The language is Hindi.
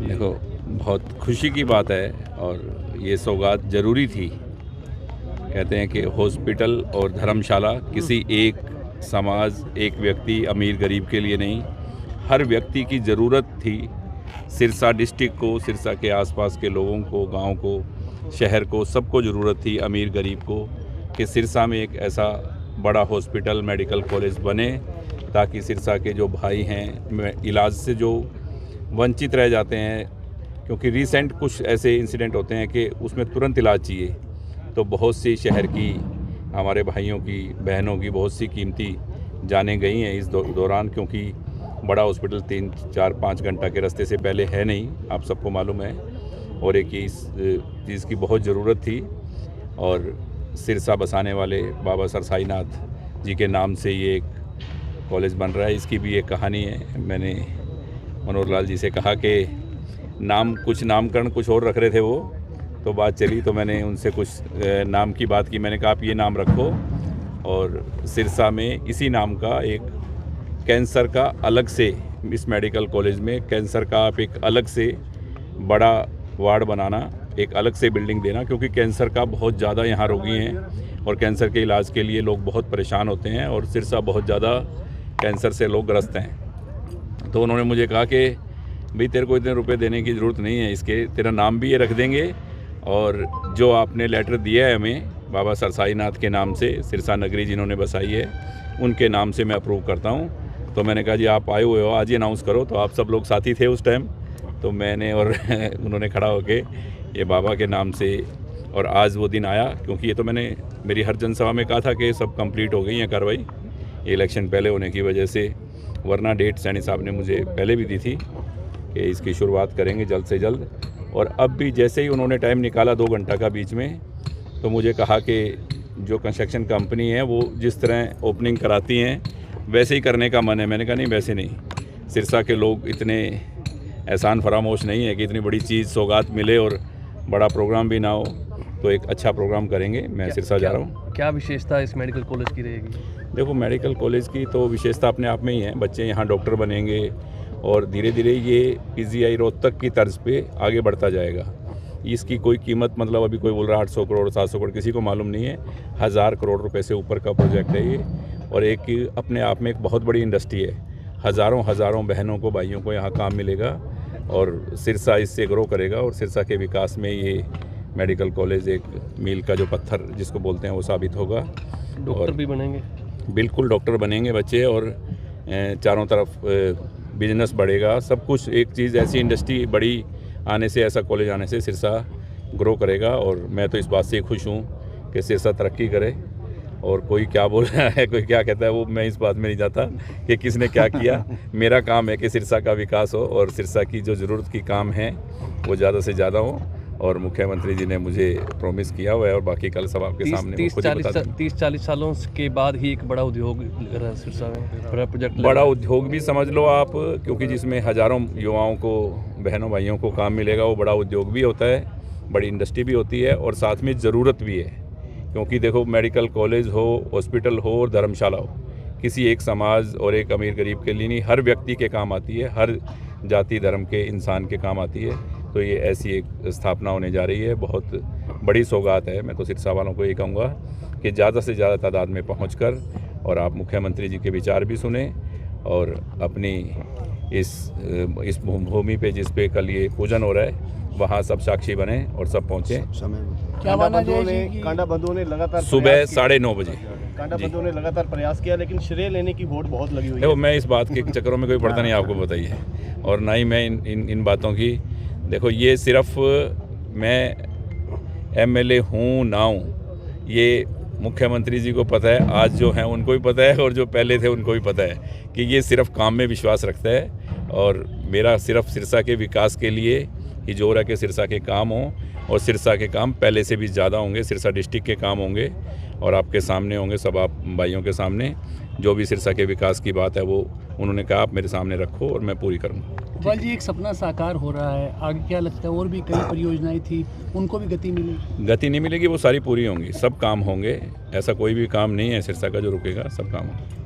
देखो, बहुत खुशी की बात है और ये सौगात ज़रूरी थी। कहते हैं कि हॉस्पिटल और धर्मशाला किसी एक समाज, एक व्यक्ति, अमीर गरीब के लिए नहीं, हर व्यक्ति की ज़रूरत थी। सिरसा डिस्ट्रिक्ट को, सिरसा के आसपास के लोगों को, गांव को, शहर को, सबको ज़रूरत थी, अमीर गरीब को, कि सिरसा में एक ऐसा बड़ा हॉस्पिटल, मेडिकल कॉलेज बने, ताकि सिरसा के जो भाई हैं इलाज से जो वंचित रह जाते हैं, क्योंकि रिसेंट कुछ ऐसे इंसिडेंट होते हैं कि उसमें तुरंत इलाज चाहिए, तो बहुत सी शहर की, हमारे भाइयों की, बहनों की बहुत सी कीमती जानें गई हैं इस दौरान, क्योंकि बड़ा हॉस्पिटल 3, 4, 5 घंटा के रास्ते से पहले है नहीं, आप सबको मालूम है। और एक इस चीज़ की बहुत ज़रूरत थी और सिरसा बसाने वाले बाबा सरसाईनाथ जी के नाम से ये एक कॉलेज बन रहा है। इसकी भी एक कहानी है। मैंने मनोहर लाल जी से कहा कि नामकरण कुछ और रख रहे थे वो, तो बात चली तो मैंने उनसे कुछ नाम की बात की। मैंने कहा आप ये नाम रखो, और सिरसा में इसी नाम का एक कैंसर का अलग से, इस मेडिकल कॉलेज में कैंसर का आप एक अलग से बड़ा वार्ड बनाना, एक अलग से बिल्डिंग देना, क्योंकि कैंसर का बहुत ज़्यादा यहाँ रोगी हैं और कैंसर के इलाज के लिए लोग बहुत परेशान होते हैं, और सिरसा बहुत ज़्यादा कैंसर से लोग ग्रस्त हैं। तो उन्होंने मुझे कहा कि भाई तेरे को इतने रुपए देने की ज़रूरत नहीं है, इसके तेरा नाम भी ये रख देंगे, और जो आपने लेटर दिया है हमें बाबा सरसाईनाथ के नाम से, सिरसा नगरी जिन्होंने बसाई है, उनके नाम से मैं अप्रूव करता हूँ। तो मैंने कहा जी आप आए हुए हो, आज ही अनाउंस करो। तो आप सब लोग साथी थे उस टाइम, तो मैंने और उन्होंने खड़ा होके ये बाबा के नाम से, और आज वो दिन आया, क्योंकि ये तो मैंने मेरी हर जनसभा में कहा था कि सब कंप्लीट हो गई है कार्रवाई, इलेक्शन पहले होने की वजह से, वरना डेट सैनी साहब ने मुझे पहले भी दी थी कि इसकी शुरुआत करेंगे जल्द से जल्द। और अब भी जैसे ही उन्होंने टाइम निकाला 2 घंटा का बीच में, तो मुझे कहा कि जो कंस्ट्रक्शन कंपनी है वो जिस तरह ओपनिंग कराती हैं वैसे ही करने का मन है। मैंने कहा नहीं, वैसे नहीं, सिरसा के लोग इतने एहसान फरामोश नहीं है कि इतनी बड़ी चीज़ सौगात मिले और बड़ा प्रोग्राम भी ना हो, तो एक अच्छा प्रोग्राम करेंगे। मैं सिरसा जा रहा हूँ। क्या विशेषता इस मेडिकल कॉलेज की रहेगी? देखो, मेडिकल कॉलेज की तो विशेषता अपने आप में ही है, बच्चे यहाँ डॉक्टर बनेंगे, और धीरे धीरे ये पीजीआई रोहतक की तर्ज पे आगे बढ़ता जाएगा। इसकी कोई कीमत, मतलब अभी कोई बोल रहा है 800 करोड़, 700 करोड़, किसी को मालूम नहीं है। 1000 करोड़ रुपए से ऊपर का प्रोजेक्ट है ये, और एक अपने आप में एक बहुत बड़ी इंडस्ट्री है। हज़ारों बहनों को, भाइयों को यहाँ काम मिलेगा, और सिरसा इससे ग्रो करेगा, और सिरसा के विकास में ये मेडिकल कॉलेज एक मील का जो पत्थर जिसको बोलते हैं वो साबित होगा। डॉक्टर भी बनेंगे? बिल्कुल, डॉक्टर बनेंगे बच्चे, और चारों तरफ बिजनेस बढ़ेगा, सब कुछ। एक चीज़ ऐसी इंडस्ट्री बड़ी आने से, ऐसा कॉलेज आने से सिरसा ग्रो करेगा, और मैं तो इस बात से खुश हूँ कि सिरसा तरक्की करे। और कोई क्या बोल रहा है, कोई क्या कहता है, वो मैं इस बात में नहीं जाता कि किसने क्या किया। मेरा काम है कि सिरसा का विकास हो, और सिरसा की जो ज़रूरत की काम है वो ज़्यादा से ज़्यादा हो, और मुख्यमंत्री जी ने मुझे प्रॉमिस किया हुआ है, और बाकी कल सब आपके सामने 30-40 सालों के बाद ही एक बड़ा उद्योग सिरसा में बड़ा प्रोजेक्ट, बड़ा उद्योग भी समझ लो आप, क्योंकि जिसमें हज़ारों युवाओं को, बहनों भाइयों को काम मिलेगा, वो बड़ा उद्योग भी होता है, बड़ी इंडस्ट्री भी होती है, और साथ में ज़रूरत भी है। क्योंकि देखो, मेडिकल कॉलेज हो, हॉस्पिटल हो और धर्मशाला हो, किसी एक समाज और एक अमीर गरीब के लिए नहीं, हर व्यक्ति के काम आती है, हर जाति धर्म के इंसान के काम आती है। तो ये ऐसी एक स्थापना होने जा रही है, बहुत बड़ी सौगात है। मैं तो सिरसा वालों को ये कहूँगा कि ज़्यादा से ज़्यादा तादाद में पहुँचकर, और आप मुख्यमंत्री जी के विचार भी सुने, और अपनी इस भूमि पे जिस पे कल ये पूजन हो रहा है, वहाँ सब साक्षी बने और सब पहुँचे। क्या कांडा बंधुओं ने लगातार सुबह 9:30 बजे कांडा बंधुओं ने लगातार प्रयास किया, लेकिन श्रेय लेने की होड़ बहुत लगी हुई है। देखो, मैं इस बात के चक्करों में कोई पड़ता नहीं, आपको बताइए, और ना ही मैं इन बातों की। देखो, ये सिर्फ मैं एमएलए हूँ ना हूँ, ये मुख्यमंत्री जी को पता है, आज जो हैं उनको भी पता है, और जो पहले थे उनको भी पता है कि ये सिर्फ काम में विश्वास रखता है, और मेरा सिर्फ सिरसा के विकास के लिए ही जोर है कि सिरसा के काम हों, और सिरसा के काम पहले से भी ज़्यादा होंगे, सिरसा डिस्ट्रिक्ट के काम होंगे, और आपके सामने होंगे, सब आप भाइयों के सामने। जो भी सिरसा के विकास की बात है वो उन्होंने कहा आप मेरे सामने रखो, और मैं पूरी करूँगा। इकबाल जी, एक सपना साकार हो रहा है, आगे क्या लगता है? और भी कई परियोजनाएं थी, उनको भी गति मिलेगी? गति नहीं मिलेगी, वो सारी पूरी होंगी, सब काम होंगे। ऐसा कोई भी काम नहीं है सिरसा का जो रुकेगा, सब काम होंगे।